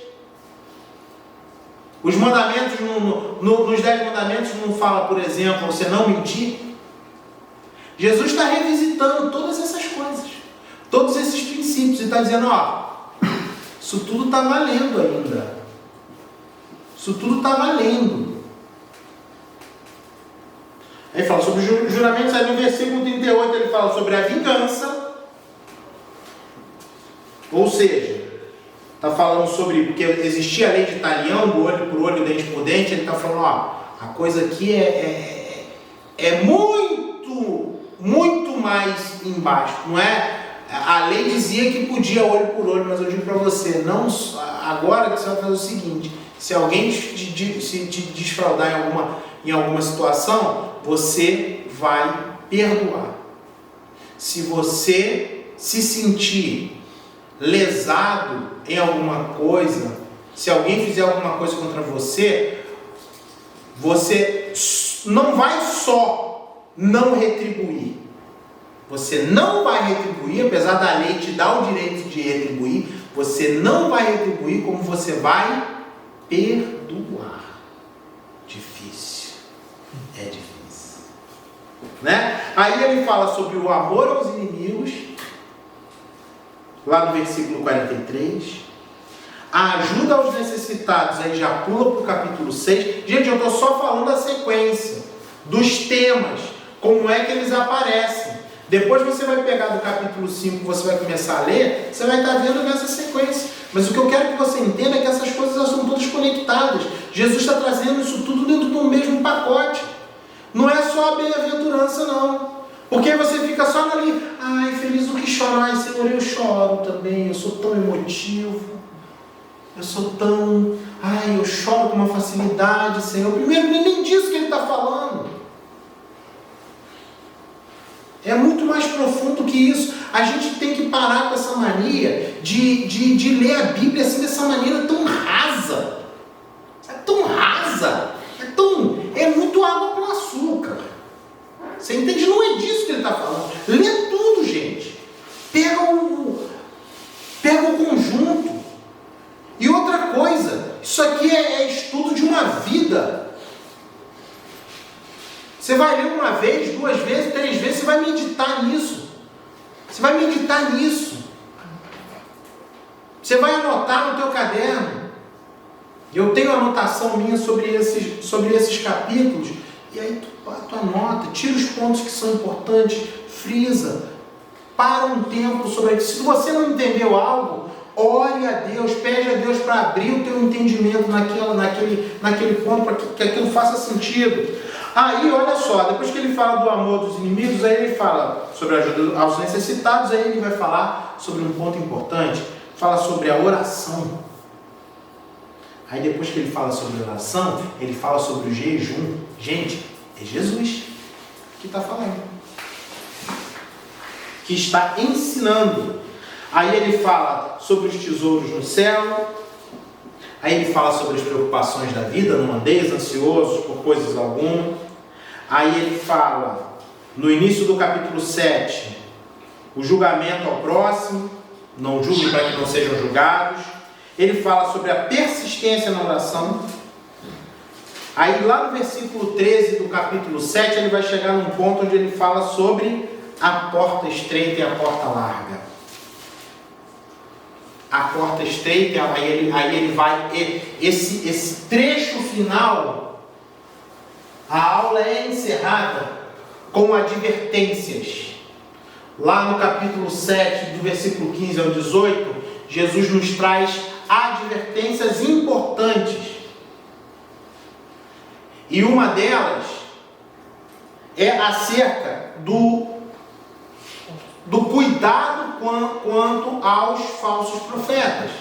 Os mandamentos, nos 10 mandamentos, não fala, por exemplo, você não mentir. Jesus está revisitando todas essas coisas, todos esses princípios, e está dizendo, ó, isso tudo está valendo ainda. Isso tudo está valendo. Aí fala sobre os juramentos, aí no versículo 38 ele fala sobre a vingança. Ou seja, está falando sobre, porque existia a lei de talião, do olho por olho, dente por dente, ele está falando, ó, a coisa aqui é muito mais embaixo, não é? A lei dizia que podia olho por olho, mas eu digo para você, não, agora que você vai fazer o seguinte, se alguém te desfraudar em alguma situação, você vai perdoar. Se você se sentir lesado em alguma coisa, se alguém fizer alguma coisa contra você, você não vai só não retribuir. Você não vai retribuir, apesar da lei te dar o direito de retribuir, você não vai retribuir, como você vai perdoar. Difícil. É difícil. Né? Aí ele fala sobre o amor aos inimigos, lá no versículo 43. A ajuda aos necessitados, aí já pula para o capítulo 6. Gente, eu estou só falando a sequência dos temas, como é que eles aparecem. Depois você vai pegar do capítulo 5, você vai começar a ler, você vai estar vendo nessa sequência. Mas o que eu quero que você entenda é que essas coisas elas são todas conectadas. Jesus está trazendo isso tudo dentro do mesmo pacote. Não é só a bem-aventurança, não. Porque você fica só ali, ai, feliz o que chora, ai, Senhor, eu choro também, eu sou tão emotivo. Eu sou tão, ai, eu choro com uma facilidade, Senhor. Primeiro, nem disso que ele está falando. É muito mais profundo que isso. A gente tem que parar com essa mania de ler a Bíblia assim, dessa maneira tão rasa. É tão rasa. É muito água com açúcar. Você entende? Não é disso que ele está falando. Lê tudo, gente. Pega o conjunto. E outra coisa, isso aqui é estudo de uma vida. Você vai ler uma vez, 2 vezes, 3 vezes, você vai meditar nisso. Você vai meditar nisso. Você vai anotar no teu caderno. Eu tenho anotação minha sobre esses capítulos. E aí tu anota, tira os pontos que são importantes, frisa, para um tempo sobre isso. Se você não entendeu algo, ore a Deus, pede a Deus para abrir o teu entendimento naquele ponto, para que aquilo faça sentido. Aí, olha só, depois que ele fala do amor dos inimigos, aí ele fala sobre a ajuda aos necessitados, aí ele vai falar sobre um ponto importante, fala sobre a oração. Aí depois que ele fala sobre a oração, ele fala sobre o jejum. Gente, é Jesus que está falando, que está ensinando. Aí ele fala sobre os tesouros no céu. Aí ele fala sobre as preocupações da vida, não andeis ansiosos por coisas alguma. Aí ele fala, no início do capítulo 7, o julgamento ao próximo, não julguem para que não sejam julgados. Ele fala sobre a persistência na oração. Aí lá no versículo 13 do capítulo 7, ele vai chegar num ponto onde ele fala sobre a porta estreita e a porta larga. A porta estreita, aí ele vai, esse trecho final, a aula é encerrada com advertências. Lá no capítulo 7, do versículo 15 ao 18, Jesus nos traz advertências importantes. E uma delas é acerca do cuidado quanto aos falsos profetas.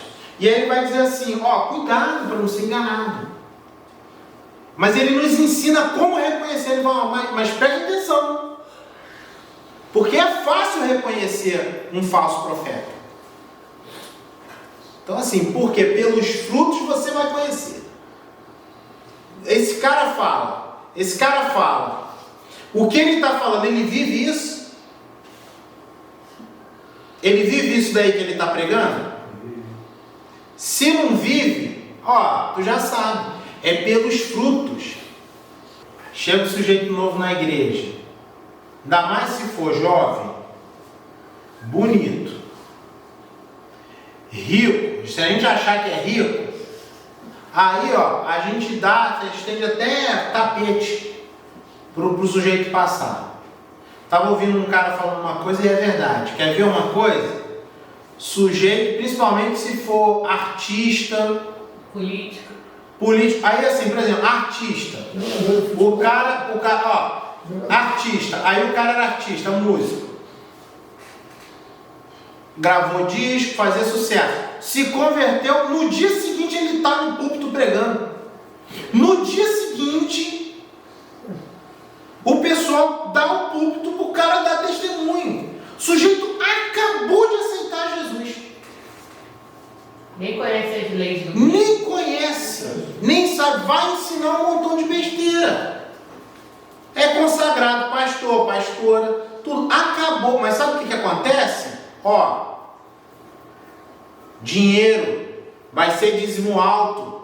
E aí ele vai dizer assim, cuidado para não ser enganado. Mas ele nos ensina como reconhecer. Ele fala, mas preste atenção. Porque é fácil reconhecer um falso profeta. Então assim, porque pelos frutos você vai conhecer. Esse cara fala. O que ele está falando, ele vive isso? Ele vive isso daí que ele está pregando? Se não vive, tu já sabe. é pelos frutos. Chega um sujeito novo na igreja, ainda mais se for jovem, bonito, rico. Se a gente achar que é rico, aí ó, a gente estende até tapete pro sujeito passar. Estava ouvindo um cara falando uma coisa e é verdade. Quer ver uma coisa? Sujeito, principalmente se for artista, Político. aí assim, por exemplo, artista. O cara, ó, artista. Aí o cara era artista, músico. Gravou disco, fazia sucesso. Se converteu, no dia seguinte ele está no púlpito pregando. No dia seguinte, o pessoal dá o púlpito para o cara dar testemunho. O sujeito acabou de aceitar Jesus. Nem conhece as leis do mundo. Nem conhece, nem sabe, vai ensinar um montão de besteira. É consagrado, pastor, pastora, tudo. Acabou, mas sabe o que acontece? Ó, dinheiro, vai ser dízimo alto,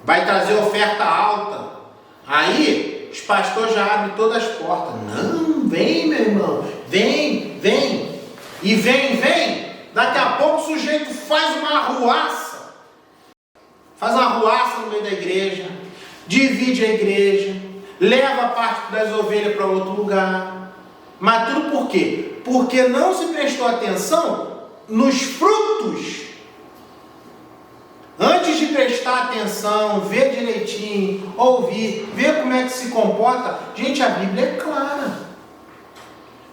vai trazer oferta alta. Aí, os pastores já abrem todas as portas. Não, vem meu irmão, vem. E vem. Daqui a pouco o sujeito faz uma arruaça. No meio da igreja, divide a igreja, leva a parte das ovelhas para outro lugar. Mas tudo por quê? Porque não se prestou atenção nos frutos. Antes de prestar atenção, ver direitinho, ouvir, ver como é que se comporta. Gente, a Bíblia é clara.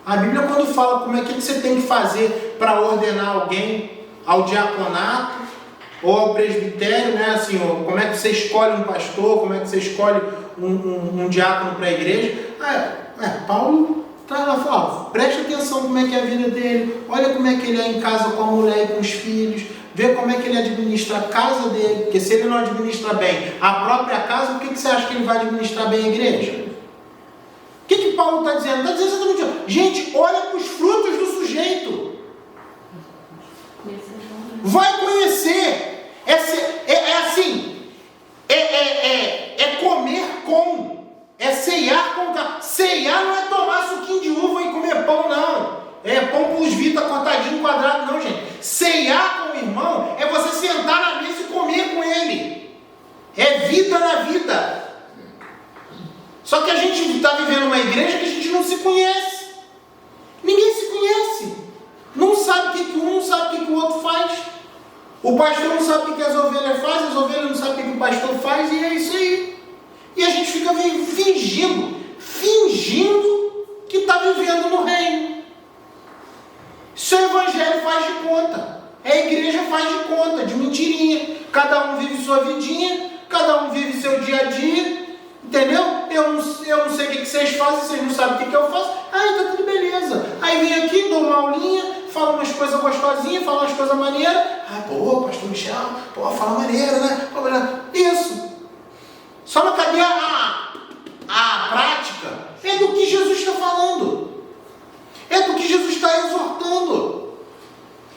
A Bíblia, quando fala como é que você tem que fazer para ordenar alguém ao diaconato ou ao presbitério, né? Assim, como é que você escolhe um pastor, como é que você escolhe um diácono para a igreja. Paulo está lá, fala, preste atenção como é que é a vida dele, olha como é que ele é em casa com a mulher e com os filhos, vê como é que ele administra a casa dele, porque se ele não administra bem a própria casa, por que você acha que ele vai administrar bem a igreja? O que Paulo está dizendo? Está dizendo exatamente isso. Gente, olha para os frutos do sujeito. Vai conhecer. É assim. É comer com. É ceiar com. Ceiar não é tomar suquinho de uva e comer pão, não. É pão plus vita cortadinho quadrado, não, gente. Ceiar com o irmão é você sentar na mesa e comer com ele. É vida na vida. Só que a gente está vivendo uma igreja que a gente não se conhece. Ninguém se conhece. Não sabe o que um, não sabe o que o outro faz. O pastor não sabe o que as ovelhas fazem, as ovelhas não sabem o que o pastor faz, e é isso aí. E a gente fica fingindo que está vivendo no reino. Isso o evangelho faz de conta. A igreja faz de conta, de mentirinha. Cada um vive sua vidinha, cada um vive seu dia a dia. Entendeu? Eu não sei o que vocês fazem, vocês não sabem o que eu faço. Aí tá tudo beleza. Aí vem aqui, dou uma aulinha, falo umas coisas gostosinhas, falo umas coisas maneiras. Pastor Michel, fala maneira, né? Isso. Só não cadê a prática? É do que Jesus está falando. É do que Jesus está exortando.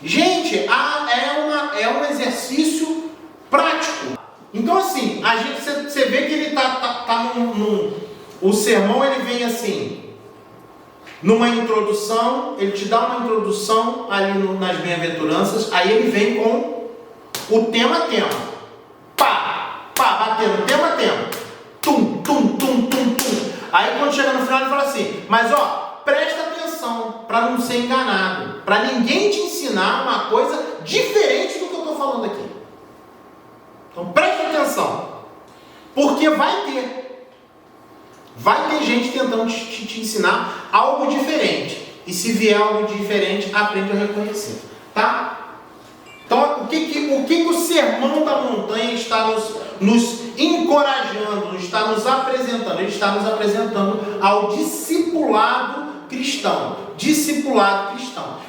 Gente, é um exercício prático. Então assim, você vê que ele o sermão ele vem assim, numa introdução, ele te dá uma introdução ali nas bem-aventuranças, aí ele vem com o tema. Batendo, tema. Tum. Aí quando chega no final ele fala assim, mas presta atenção, para não ser enganado, para ninguém te ensinar uma coisa diferente do que eu estou falando aqui. Então preste atenção, porque vai ter gente tentando te ensinar algo diferente, e se vier algo diferente, aprende a reconhecer, tá? Então o que o sermão da montanha está nos encorajando, está nos apresentando? Ele está nos apresentando ao discipulado cristão. O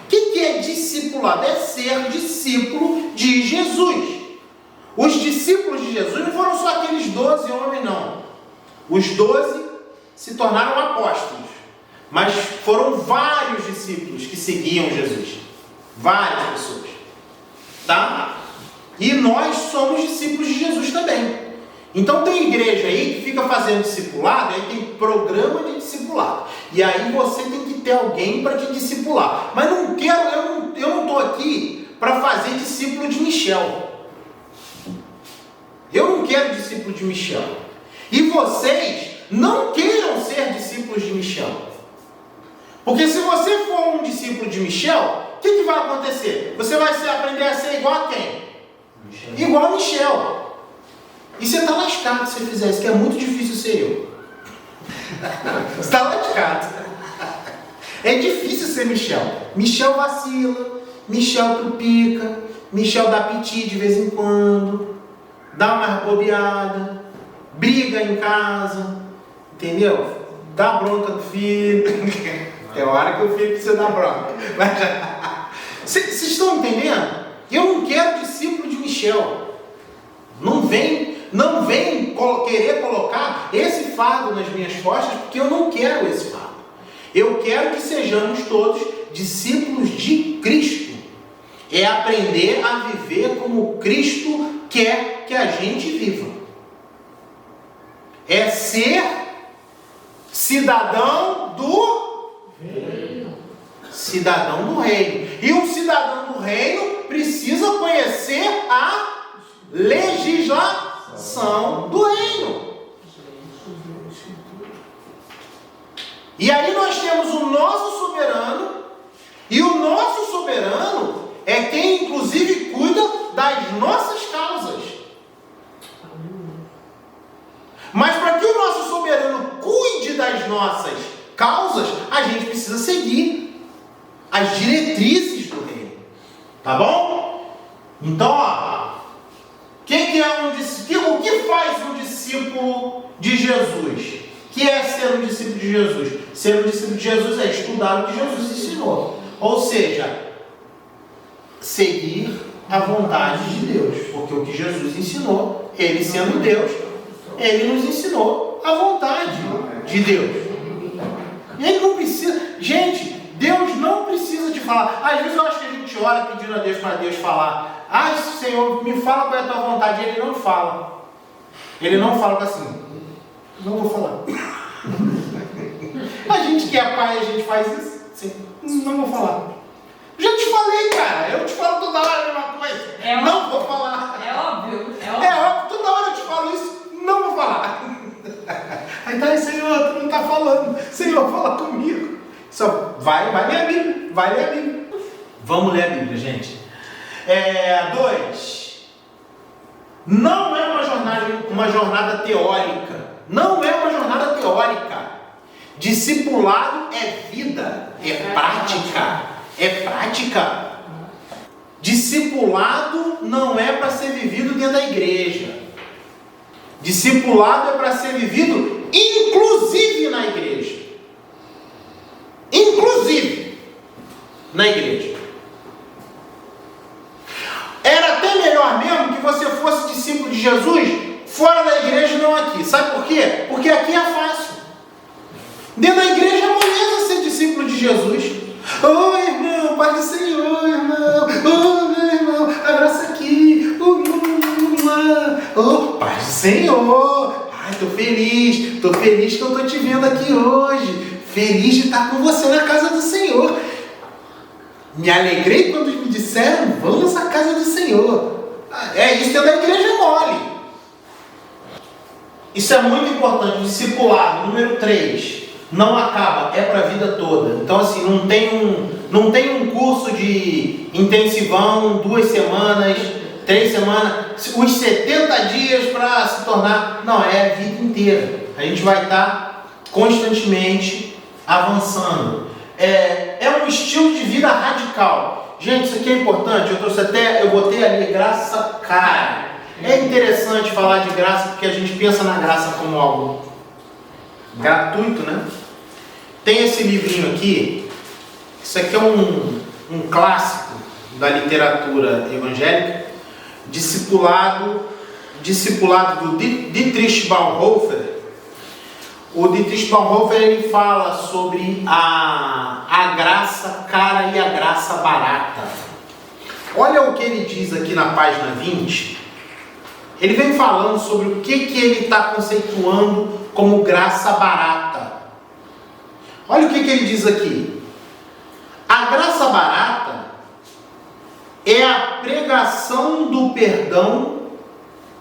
que é discipulado? É ser discípulo de Jesus. Os discípulos de Jesus não foram só aqueles 12 homens, não. Os 12 se tornaram apóstolos. Mas foram vários discípulos que seguiam Jesus. Várias pessoas. Tá? E nós somos discípulos de Jesus também. Então tem igreja aí que fica fazendo discipulado, aí tem programa de discipulado. E aí você tem que ter alguém para te discipular. Mas eu não estou aqui para fazer discípulo de Michel. Eu não quero discípulo de Michel. E vocês não queiram ser discípulos de Michel. Porque se você for um discípulo de Michel, o que vai acontecer? Você vai aprender a ser igual a quem? Michel. Igual a Michel. E você está lascado se você fizer isso, que é muito difícil ser eu. Você está lascado. É difícil ser Michel. Michel vacila, Michel trupica, Michel dá piti de vez em quando, dá uma bobeada, briga em casa, entendeu? Dá bronca do filho. É hora que o filho precisa dar bronca. Vocês estão entendendo? Eu não quero discípulo de Michel. Não vem querer colocar esse fardo nas minhas costas, porque eu não quero esse fardo. Eu quero que sejamos todos discípulos de Cristo. É aprender a viver como Cristo quer que a gente viva. É ser cidadão do reino. Cidadão do reino. E um cidadão do reino precisa conhecer a legislação do reino. E aí nós temos o nosso soberano, e o nosso soberano é quem inclusive cuida das nossas causas. Mas para que o nosso soberano cuide das nossas causas, a gente precisa seguir as diretrizes do reino. Tá bom? Então, o que faz um discípulo de Jesus? O que é ser um discípulo de Jesus? Ser um discípulo de Jesus é estudar o que Jesus ensinou. Ou seja, seguir a vontade de Deus. Porque o que Jesus ensinou, ele sendo Deus, ele nos ensinou a vontade de Deus. Ele não precisa... Gente, Deus não precisa de falar. Às vezes eu acho que a gente ora pedindo a Deus para Deus falar. Senhor, me fala qual é a tua vontade. Ele não fala. Ele não fala assim. Não vou falar. A gente que é pai, a gente faz isso. Assim, não vou falar. Já te falei, cara. Eu te falo toda hora a mesma coisa. Não vou falar. É óbvio. Toda hora eu te falo isso. Não vou falar. Aí tá, Senhor, tu não tá falando. Senhor, fala comigo. Só vai ler a Bíblia. Vai ler a Bíblia. Vamos ler a Bíblia, gente. 2. Não é uma jornada teórica. Não é uma jornada teórica. Discipulado é vida, é prática. É prática. Discipulado não é para ser vivido dentro da igreja. Discipulado é para ser vivido inclusive na igreja. Inclusive na igreja. Era até melhor mesmo que você fosse discípulo de Jesus fora da igreja e não aqui. Sabe por quê? Porque aqui é fácil. Dentro da igreja é moleza ser discípulo de Jesus. Oi, irmão, Pai do Senhor, irmão. Meu irmão, abraça aqui. Pai do Senhor. Ai, tô feliz que eu tô te vendo aqui hoje. Feliz de estar com você na casa do Senhor. Me alegrei quando me disseram, vamos à casa do Senhor. Isso dentro da igreja é mole. Isso é muito importante. Discipulado, número 3. Não acaba, é para a vida toda. Então assim, não tem um curso de intensivão, 2 semanas, 3 semanas, os 70 dias para se tornar... Não, é a vida inteira. A gente vai estar constantemente avançando. É um estilo de vida radical. Gente, isso aqui é importante. Eu botei ali graça, cara. É interessante falar de graça porque a gente pensa na graça como algo gratuito, né? Tem esse livrinho aqui. Isso aqui é um clássico da literatura evangélica. Discipulado do Dietrich Bonhoeffer. O Dietrich Bonhoeffer, ele fala sobre a graça cara e a graça barata. Olha o que ele diz aqui na página 20. ele vem falando sobre o que ele está conceituando como graça barata. Olha o que ele diz aqui. A graça barata é a pregação do perdão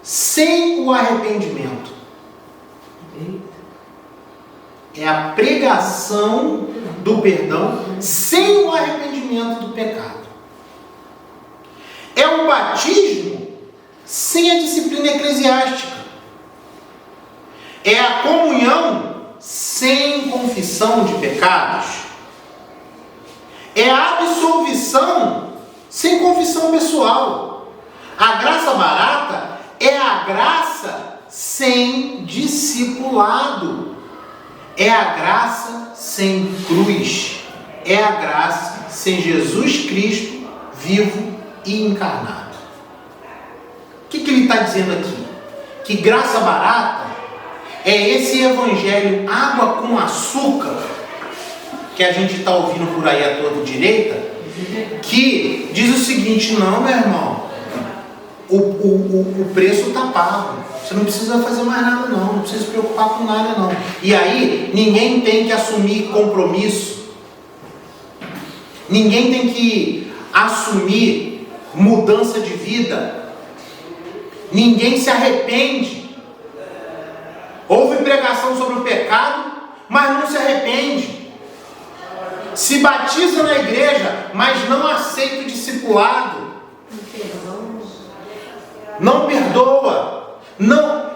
sem o arrependimento. É a pregação do perdão sem o arrependimento do pecado. É o batismo sem a disciplina eclesiástica. É a comunhão sem confissão de pecados. É a absolvição sem confissão pessoal. A graça barata é a graça sem discipulado. É a graça sem cruz. É a graça sem Jesus Cristo vivo e encarnado. O que ele está dizendo aqui? Que graça barata é esse evangelho água com açúcar que a gente está ouvindo por aí à torta direita, que diz o seguinte: não, meu irmão, o preço está pago, você não precisa fazer mais nada não precisa se preocupar com nada não. E aí ninguém tem que assumir compromisso, ninguém tem que assumir mudança de vida, ninguém se arrepende. Houve pregação sobre o pecado, mas não se arrepende. Se batiza na igreja, mas não aceita o discipulado. Não perdoa. Não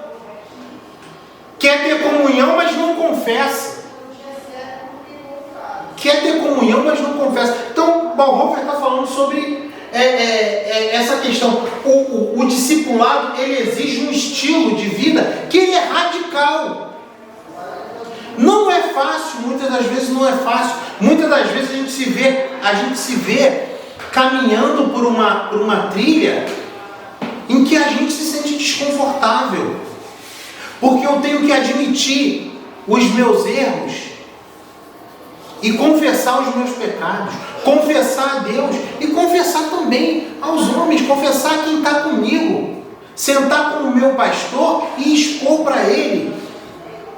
quer ter comunhão, mas não confessa. Quer ter comunhão, mas não confessa. Então, Bonhoeffer está falando sobre essa questão. O discipulado, ele exige um estilo de vida que ele é radical. Não é fácil, muitas das vezes não é fácil. Muitas das vezes a gente se vê caminhando por uma trilha em que a gente se sente desconfortável. Porque eu tenho que admitir os meus erros e confessar os meus pecados, confessar a Deus e confessar também aos homens, confessar a quem está comigo, sentar com o meu pastor e expor para ele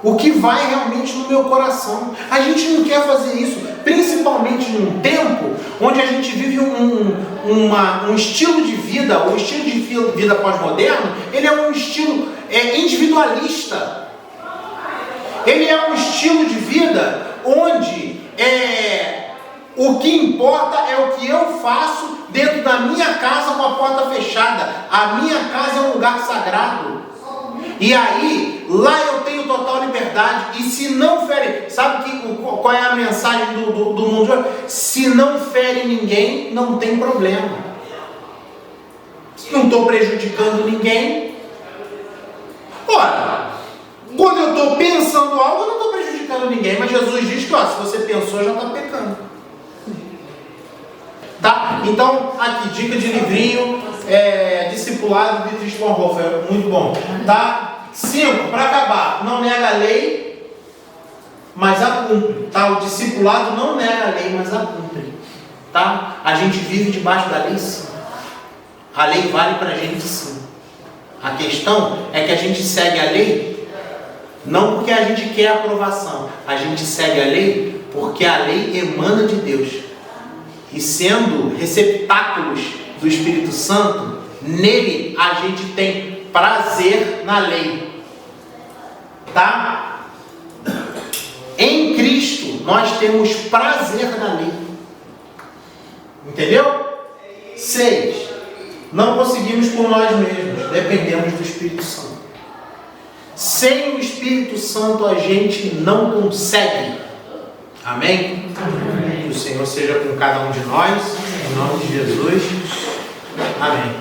o que vai realmente no meu coração. A gente não quer fazer isso, principalmente num tempo onde a gente vive um estilo de vida, o estilo de vida pós-moderno, ele é um estilo individualista. Ele é um estilo de vida onde o que importa é o que eu faço dentro da minha casa com a porta fechada. A minha casa é um lugar sagrado. E aí, lá eu tenho total liberdade. E se não fere, sabe qual é a mensagem do mundo de hoje? Se não fere ninguém, não tem problema. Não estou prejudicando ninguém. Ora, quando eu estou pensando algo, eu não estou prejudicando ninguém. Mas Jesus diz que, se você pensou, já está pecando. Tá? Então, aqui, dica de livrinho, discipulado de Dietrich Bonhoeffer, muito bom. Tá? 5, para acabar, não nega a lei, mas a cumpre. Tá? O discipulado não nega a lei, mas a cumpre. Tá? A gente vive debaixo da lei, sim. A lei vale para a gente, sim. A questão é que a gente segue a lei não porque a gente quer aprovação, a gente segue a lei porque a lei emana de Deus. E sendo receptáculos do Espírito Santo, nele a gente tem prazer na lei. Tá? Em Cristo nós temos prazer na lei. Entendeu? 6. Não conseguimos por nós mesmos, dependemos do Espírito Santo. Sem o Espírito Santo a gente não consegue. Amém? Amém. Que o Senhor seja com cada um de nós, em nome de Jesus. Amém.